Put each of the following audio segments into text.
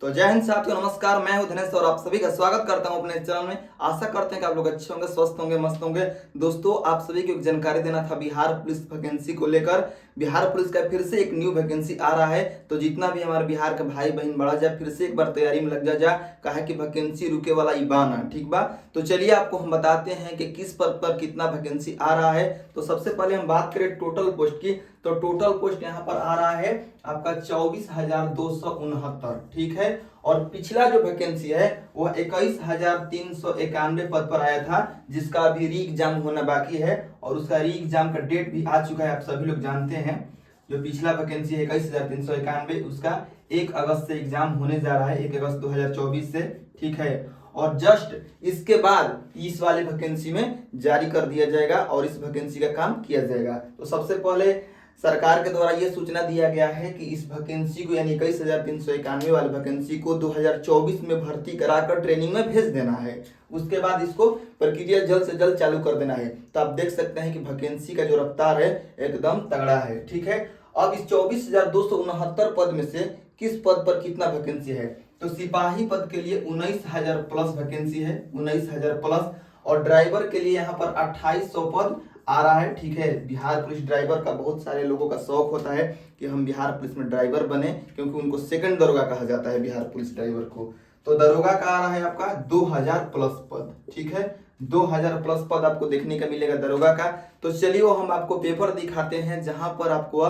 तो जय हिंद साथियों, नमस्कार। मैं हूं धनेश और आप सभी का स्वागत करता हूं अपने चैनल में। आशा करते हैं कि आप लोग अच्छे होंगे, स्वस्थ होंगे, मस्त होंगे। दोस्तों, आप सभी को एक जानकारी देना था बिहार पुलिस वैकेंसी को लेकर। बिहार पुलिस का फिर से एक न्यू वैकेंसी आ रहा है, तो जितना भी हमारे बिहार का भाई बहन बड़ा जाए, फिर से एक बार तैयारी में लग जा कहा कि वैकेंसी रुके वाला इबाना, ठीक बा। तो चलिए आपको हम बताते हैं कि किस पद पर कितना वैकेंसी आ रहा है। तो सबसे पहले हम बात करें टोटल पोस्ट की, तो टोटल पोस्ट यहाँ पर आ रहा है आपका 24,269, ठीक है। और पिछला जो वैकेंसी है वो 21,391 पद पर आया था, जिसका अभी री एग्जाम होना बाकी है और उसका री एग्जाम का डेट भी आ चुका है, आप सभी लोग जानते हैं। जो पिछला वैकेंसी है 21,391, उसका 1 अगस्त से एग्जाम होने जा रहा है, 1 अगस्त 2024 से, ठीक है। और जस्ट इसके बाद इस वाले वैकेंसी में जारी कर दिया जाएगा और इस वैकेंसी का काम किया जाएगा। तो सबसे पहले सरकार के द्वारा यह सूचना दिया गया है कि इस वैकेंसी को यानी 21,391 वाली वैकेंसी को 2024 में भर्ती कराकर ट्रेनिंग में भेज देना है। उसके बाद इसको प्रक्रिया जल्द से जल्द चालू कर देना है। तो आप देख सकते हैं कि वैकेंसी का जो रफ्तार है एकदम तगड़ा है, ठीक है। अब इस 24,269 पद में से किस पद पर कितना वैकेंसी है, तो सिपाही पद के लिए 19,000 प्लस वैकेंसी है, 19,000 प्लस। और ड्राइवर के लिए यहाँ पर 2,800 पद आ रहा है, ठीक है। बिहार पुलिस ड्राइवर का बहुत सारे लोगों का शौक होता है कि हम बिहार पुलिस में ड्राइवर बने, क्योंकि उनको सेकंड दरोगा कहा जाता है बिहार पुलिस ड्राइवर को। तो दरोगा का आ रहा है आपका 2,000 प्लस पद, ठीक है। 2,000 प्लस पद आपको देखने का मिलेगा दरोगा का। तो चलिए वो हम आपको पेपर दिखाते हैं जहां पर आपको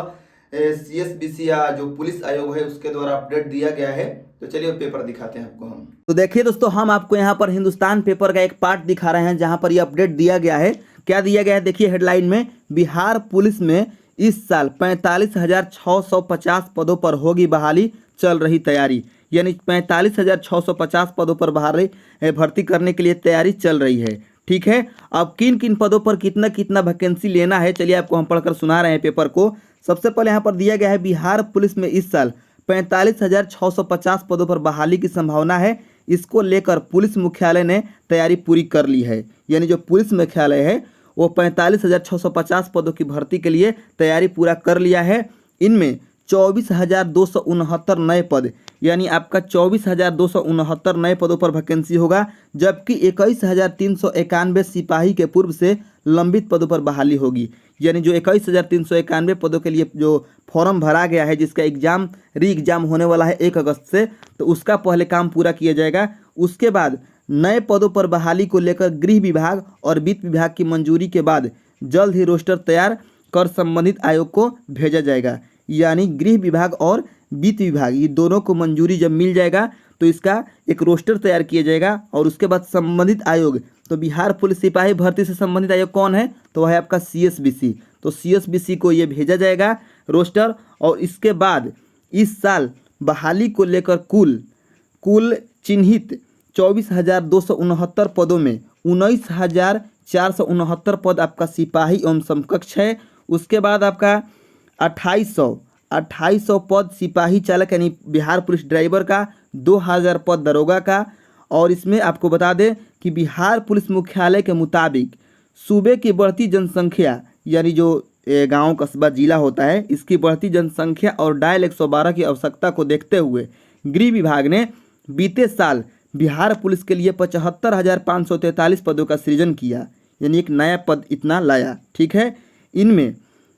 CSBC या जो पुलिस आयोग है उसके द्वारा अपडेट दिया गया है। तो चलिए वो पेपर दिखाते हैं आपको हम। तो देखिए दोस्तों, हम आपको यहाँ पर हिंदुस्तान पेपर का एक पार्ट दिखा रहे हैं जहाँ पर ये अपडेट दिया गया है। क्या दिया गया है देखिए हेडलाइन में, बिहार पुलिस में इस साल 45,650 पदों पर होगी बहाली, चल रही तैयारी। यानी 45,650 पदों पर भर्ती करने के लिए तैयारी चल रही है, ठीक है। अब किन किन पदों पर कितना कितना वैकेंसी लेना है, चलिए आपको हम पढ़कर सुना रहे हैं पेपर को। सबसे पहले यहाँ पर दिया गया है बिहार पुलिस में इस साल 45,650 पदों पर बहाली की संभावना है। इसको लेकर पुलिस मुख्यालय ने तैयारी पूरी कर ली है। यानी जो पुलिस मुख्यालय है वो 45,650 पदों की भर्ती के लिए तैयारी पूरा कर लिया है। इनमें 24,269 नए पद, यानी आपका 24,269 नए पदों पर वैकेंसी होगा, जबकि 21,391 सिपाही के पूर्व से लंबित पदों पर बहाली होगी। यानी जो 21,391 पदों के लिए जो फॉर्म भरा गया है, जिसका एग्जाम री एग्जाम होने वाला है 1 अगस्त से, तो उसका पहले काम पूरा किया जाएगा। उसके बाद नए पदों पर बहाली को लेकर गृह विभाग और वित्त विभाग की मंजूरी के बाद जल्द ही रोस्टर तैयार कर संबंधित आयोग को भेजा जाएगा। यानी गृह विभाग और वित्त विभाग ये दोनों को मंजूरी जब मिल जाएगा तो इसका एक रोस्टर तैयार किया जाएगा और उसके बाद संबंधित आयोग, तो बिहार पुलिस सिपाही भर्ती से संबंधित आयोग कौन है, तो वह है आपका CSBC। तो CSBC को ये भेजा जाएगा रोस्टर। और इसके बाद इस साल बहाली को लेकर कुल चिन्हित 24,269 पदों में 19,469 पद आपका सिपाही एवं समकक्ष है। उसके बाद आपका 2,800 पद सिपाही चालक यानी बिहार पुलिस ड्राइवर का, 2,000 पद दरोगा का। और इसमें आपको बता दें कि बिहार पुलिस मुख्यालय के मुताबिक सूबे की बढ़ती जनसंख्या, यानी जो गांव कस्बा जिला होता है, इसकी बढ़ती जनसंख्या और डायल 112 की आवश्यकता को देखते हुए गृह विभाग ने बीते साल बिहार पुलिस के लिए 75,543 पदों का सृजन किया। यानी एक नया पद इतना लाया, ठीक है। इनमें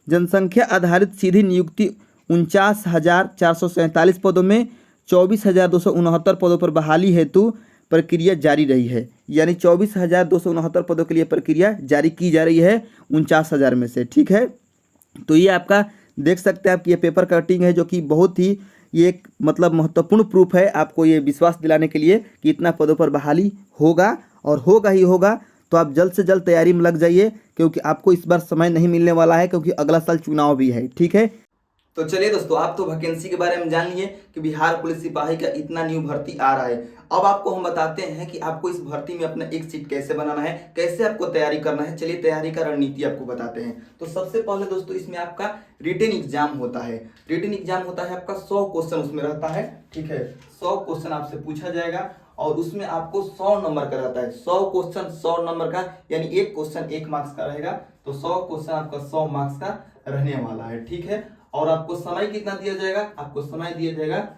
जनसंख्या आधारित सीधी नियुक्ति 49,447 पदों में 24,269 पदों पर बहाली हेतु प्रक्रिया जारी रही है। यानी 24,269 पदों के लिए प्रक्रिया जारी की जा रही है 49,000 में से, ठीक है। तो ये आपका देख सकते हैं आप कि ये पेपर कटिंग है, जो कि बहुत ही ये एक मतलब महत्वपूर्ण प्रूफ है आपको ये विश्वास दिलाने के लिए कि इतना पदों पर बहाली होगा और होगा ही होगा। तो आप जल्द से जल्द तैयारी में लग जाइए, क्योंकि आपको इस बार समय नहीं मिलने वाला है, क्योंकि अगला साल चुनाव भी है, ठीक है। तो चलिए दोस्तों, आप तो वैकेंसी के बारे में जान लिए कि बिहार पुलिस सिपाही का इतना न्यू भर्ती आ रहा है। अब आपको हम बताते हैं कि आपको इस भर्ती में अपना एक सीट कैसे बनाना है, कैसे आपको तैयारी करना है। चलिए तैयारी का रणनीति आपको बताते हैं। तो सबसे पहले दोस्तों, इसमें आपका रिटन एग्जाम होता है। रिटन एग्जाम होता है आपका 100 क्वेश्चन उसमें रहता है, ठीक है। 100 क्वेश्चन आपसे पूछा जाएगा और उसमें आपको 100 नंबर का रहता है। 100 क्वेश्चन 100 नंबर का, यानी एक क्वेश्चन 1 मार्क्स का रहेगा। तो 100 क्वेश्चन आपका 100 मार्क्स का रहने वाला है, ठीक है। और आपको समय कितना दिया जाएगा, आपको समय दिया जाएगा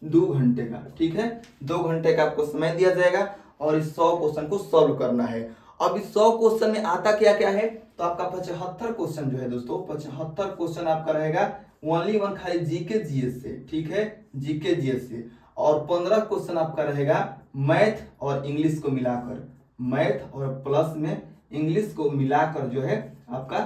2 घंटे का। ठीक है, 2 घंटे का आपको समय दिया जाएगा और इस 100 क्वेश्चन को सॉल्व करना है। अब इस 100 क्वेश्चन में आता क्या क्या है, तो आपका 75 क्वेश्चन जो है दोस्तों, 75 क्वेश्चन आपका रहेगा ओनली वन खाली जीके जीएस से। ठीक है, जीके जीएस से। और 15 क्वेश्चन आपका रहेगा मैथ और इंग्लिश को मिलाकर, मैथ और प्लस में इंग्लिश को मिलाकर जो है आपका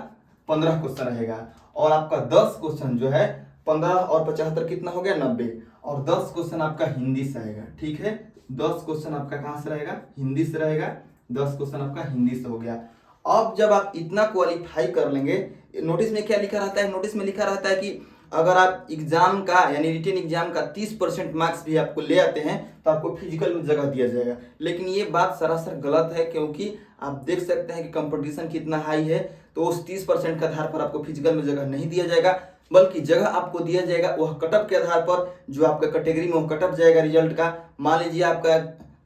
15 क्वेश्चन रहेगा। और आपका 10 क्वेश्चन जो है, 15 और 75 कितना हो गया, 90। और 10 क्वेश्चन आपका हिंदी से आएगा। ठीक है, 10 क्वेश्चन आपका कहाँ से रहेगा, हिंदी से रहेगा। 10 क्वेश्चन आपका हिंदी से हो गया। अब जब आप इतना क्वालिफाई कर लेंगे, नोटिस में क्या लिखा रहता है, नोटिस में लिखा रहता है कि अगर आप एग्जाम का यानी रिटन एग्जाम का 30% मार्क्स भी आपको ले आते हैं तो आपको फिजिकल में जगह दिया जाएगा। लेकिन ये बात सरासर गलत है, क्योंकि आप देख सकते हैं कि कंपटीशन कितना हाई है। तो उस 30% के आधार पर आपको फिजिकल में जगह नहीं दिया जाएगा, बल्कि जगह आपको दिया जाएगा वह कटअप के आधार पर, जो आपका कैटेगरी में वो कटअप जाएगा रिजल्ट का। मान लीजिए आपका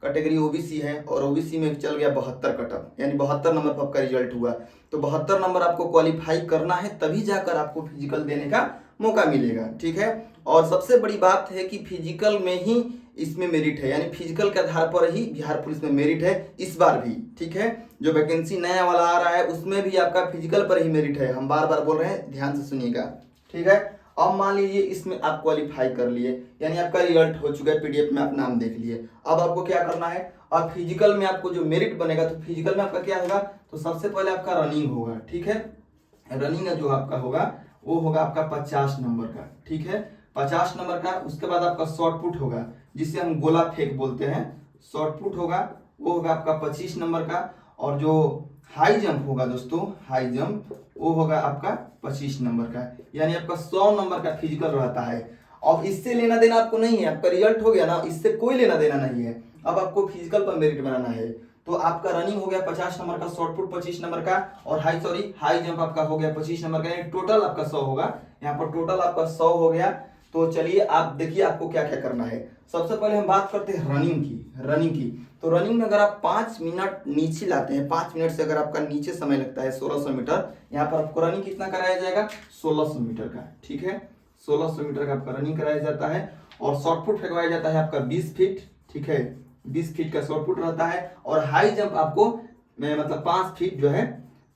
कैटेगरी ओबीसी है और ओबीसी में चल गया 72 कटअप, यानी 72 नंबर पर आपका रिजल्ट हुआ। तो 72 नंबर आपको क्वालिफाई करना है, तभी जाकर आपको फिजिकल देने का मौका मिलेगा। ठीक है, और सबसे बड़ी बात है कि फिजिकल में ही इसमें मेरिट है, यानी फिजिकल के आधार पर ही बिहार पुलिस में मेरिट है इस बार भी। ठीक है, जो वैकेंसी नया वाला आ रहा है उसमें भी आपका फिजिकल पर ही मेरिट है। हम बार बार बोल रहे हैं, ध्यान से सुनिएगा। ठीक है, अब मान लीजिए इसमें आप क्वालिफाई कर लिए, यानी आपका रिजल्ट हो चुका है, पीडीएफ में आप नाम देख लिए। अब आपको क्या करना है, अब फिजिकल में आपको जो मेरिट बनेगा, तो फिजिकल में आपका क्या होगा, तो सबसे पहले आपका रनिंग होगा। ठीक है, रनिंग जो आपका होगा वो होगा आपका 50 नंबर का। ठीक है, 50 नंबर का। उसके बाद आपका शॉर्ट पुट होगा, जिसे हम गोला फेंक बोलते हैं, शॉर्ट पुट होगा, वो होगा आपका 25 नंबर का। और जो हाई जंप होगा दोस्तों, हाई जंप, वो होगा आपका 25 नंबर का। यानी आपका 100 नंबर का फिजिकल रहता है। अब इससे लेना देना आपको नहीं है, आपका रिजल्ट हो गया ना, इससे कोई लेना देना नहीं है। अब आपको फिजिकल पर मेरिट बनाना है। तो आपका रनिंग हो गया 50 नंबर का, शॉर्ट पुट 25 नंबर का, और हाई जंप आपका हो गया 25 नंबर का, यानी टोटल आपका 100 होगा। यहाँ पर टोटल आपका 100 हो गया। तो चलिए आप देखिए आपको क्या क्या करना है। सबसे पहले हम बात करते हैं रनिंग की। तो रनिंग में अगर आप 5 मिनट नीचे लाते हैं, 5 मिनट से अगर आपका नीचे समय लगता है 1600 मीटर, यहाँ पर आपको रनिंग कितना कराया जाएगा, 1600 मीटर का। ठीक है, 1600 मीटर का आपका रनिंग कराया जाता है। और शॉर्ट पुट फेंकवाया जाता है आपका 20 फीट। ठीक है, 20 फीट का शॉर्ट पुट रहता है। और हाई जंप आपको मतलब 5 फीट जो है,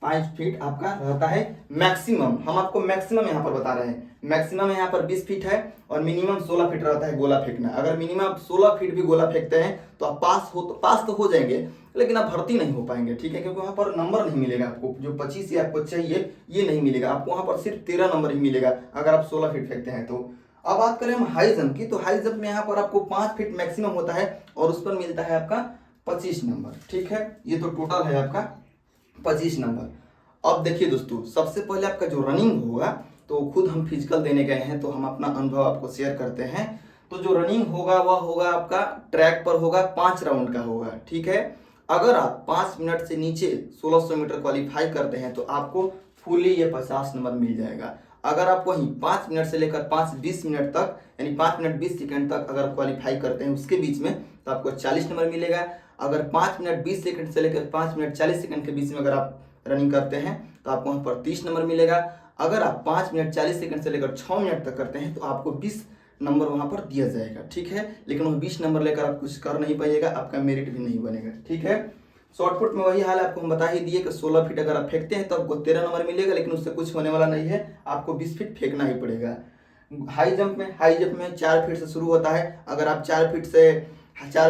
5 फीट आपका रहता है मैक्सिमम। हम आपको मैक्सिमम यहाँ पर बता रहे हैं, मैक्सिमम यहाँ पर 20 फीट है और मिनिमम 16 फीट रहता है गोला फेंकना। अगर मिनिमम आप 16 फीट भी गोला फेंकते हैं तो आप पास तो हो जाएंगे, लेकिन आप भर्ती नहीं हो पाएंगे। ठीक है, क्योंकि वहाँ पर नंबर नहीं मिलेगा आपको, जो 25 ये आपको चाहिए ये नहीं मिलेगा आपको, वहाँ पर सिर्फ 13 नंबर ही मिलेगा अगर आप 16 फीट फेंकते हैं तो। अब बात करें हम हाई जंप की, तो हाई जंप में यहाँ पर आपको 5 फीट मैक्सिमम होता है और उस पर मिलता है आपका 25 नंबर। ठीक है, ये तो टोटल है आपका 25 नंबर। अब देखिए दोस्तों, सबसे पहले आपका जो रनिंग होगा, तो खुद हम फिजिकल देने गए हैं तो हम अपना अनुभव आपको शेयर करते हैं। तो जो रनिंग होगा वह होगा आपका ट्रैक पर होगा, 5 राउंड का होगा। ठीक है, अगर आप 5 मिनट से नीचे 1600 मीटर क्वालिफाई करते हैं तो आपको फुली ये 50 नंबर मिल जाएगा। अगर आप वहीं 5 मिनट से लेकर 5:20 मिनट तक, यानी 5 मिनट 20 सेकंड तक अगर क्वालिफाई करते हैं उसके बीच में, तो आपको 40 नंबर मिलेगा। अगर 5 मिनट 20 सेकंड से लेकर 5 मिनट 40 सेकंड के बीच में अगर आप रनिंग करते हैं तो आपको वहाँ पर 30 नंबर मिलेगा। अगर आप 5 मिनट 40 सेकंड से लेकर 6 मिनट तक करते हैं तो आपको 20 नंबर वहाँ पर दिया जाएगा। ठीक है, लेकिन वो 20 नंबर लेकर आप कुछ कर नहीं पाइएगा, आपका मेरिट भी नहीं बनेगा। ठीक है, शॉर्ट पुट में वही हाल है, आपको हम बता ही दिए कि 16 फीट अगर आप फेंकते हैं तो आपको 13 नंबर मिलेगा, लेकिन उससे कुछ होने वाला नहीं है, आपको 20 फीट फेंकना ही पड़ेगा। हाई जंप में 4 फीट से शुरू होता है। अगर आप 4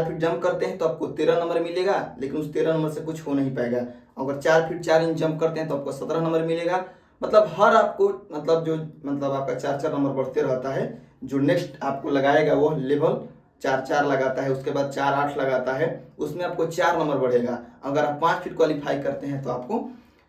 फीट जंप करते हैं तो आपको 13 नंबर मिलेगा, लेकिन उस 13 नंबर से कुछ हो नहीं पाएगा। अगर 4 फीट 4 इंच जंप करते हैं तो आपको 17 नंबर मिलेगा। मतलब हर आपको मतलब आपका 4 नंबर बढ़ते रहता है। जो नेक्स्ट आपको लगाएगा वो लेवल 4 लगाता है, उसके बाद 4 लगाता है, उसमें आपको 4 नंबर बढ़ेगा। अगर आप 5 फीट क्वालिफाई करते हैं तो आपको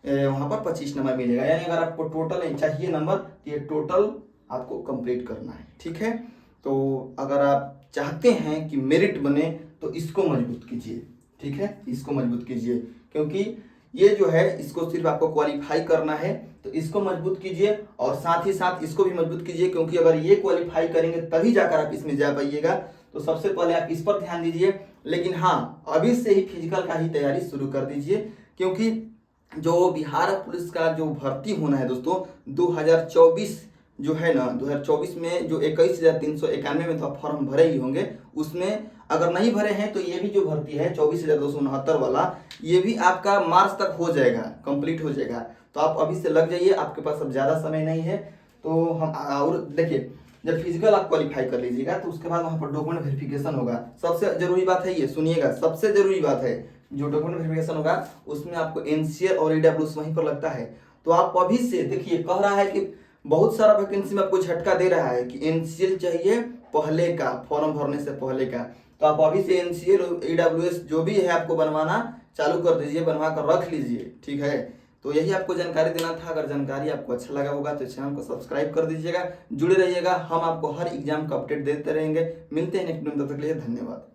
वहाँ पर 25 नंबर मिलेगा। यानी अगर आपको टोटल चाहिए नंबर, तो ये टोटल आपको कंप्लीट करना है। ठीक है, तो अगर आप चाहते हैं कि मेरिट बने तो इसको मजबूत कीजिए। ठीक है, इसको मजबूत कीजिए, क्योंकि ये जो है इसको सिर्फ आपको क्वालिफाई करना है, तो इसको मजबूत कीजिए और साथ ही साथ इसको भी मजबूत कीजिए, क्योंकि अगर ये क्वालिफाई करेंगे तभी जाकर आप इसमें जा पाइएगा। तो सबसे पहले आप इस पर ध्यान दीजिए, लेकिन हाँ अभी से ही फिजिकल का ही तैयारी शुरू कर दीजिए, क्योंकि जो बिहार पुलिस का जो भर्ती होना है दोस्तों 2024 जो है ना 2024 में जो 21,391 में तो आप फॉर्म भरे ही होंगे, उसमें अगर नहीं भरे हैं तो ये भी जो भर्ती है 24,269 वाला, ये भी आपका मार्च तक हो जाएगा, कंप्लीट हो जाएगा। तो आप अभी से लग जाइए, आपके पास अब ज़्यादा समय नहीं है। तो हम और देखिए, जब फिजिकल आप क्वालिफाई कर लीजिएगा तो उसके बाद वहाँ पर डॉक्यूमेंट वेरिफिकेशन होगा। सबसे जरूरी बात है ये, सुनिएगा, सबसे जरूरी बात है, जो डॉक्यूमेंट वेरिफिकेशन होगा उसमें आपको एनसीएल और ईडब्ल्यूएस वहीं पर लगता है। तो आप अभी से देखिए, कह रहा है कि बहुत सारा वैकेंसी में आपको झटका दे रहा है कि एनसीएल चाहिए पहले का, फॉर्म भरने से पहले का। तो आप अभी से एनसीएल और ईडब्ल्यूएस जो भी है आपको बनवाना चालू कर दीजिए, बनवा कर रख लीजिए, ठीक है। तो यही आपको जानकारी देना था। अगर जानकारी आपको अच्छा लगा होगा तो चैनल को सब्सक्राइब कर दीजिएगा, जुड़े रहिएगा, हम आपको हर एग्जाम का अपडेट देते रहेंगे। मिलते हैं नेक्स्ट वीडियो में, तब तक के लिए धन्यवाद।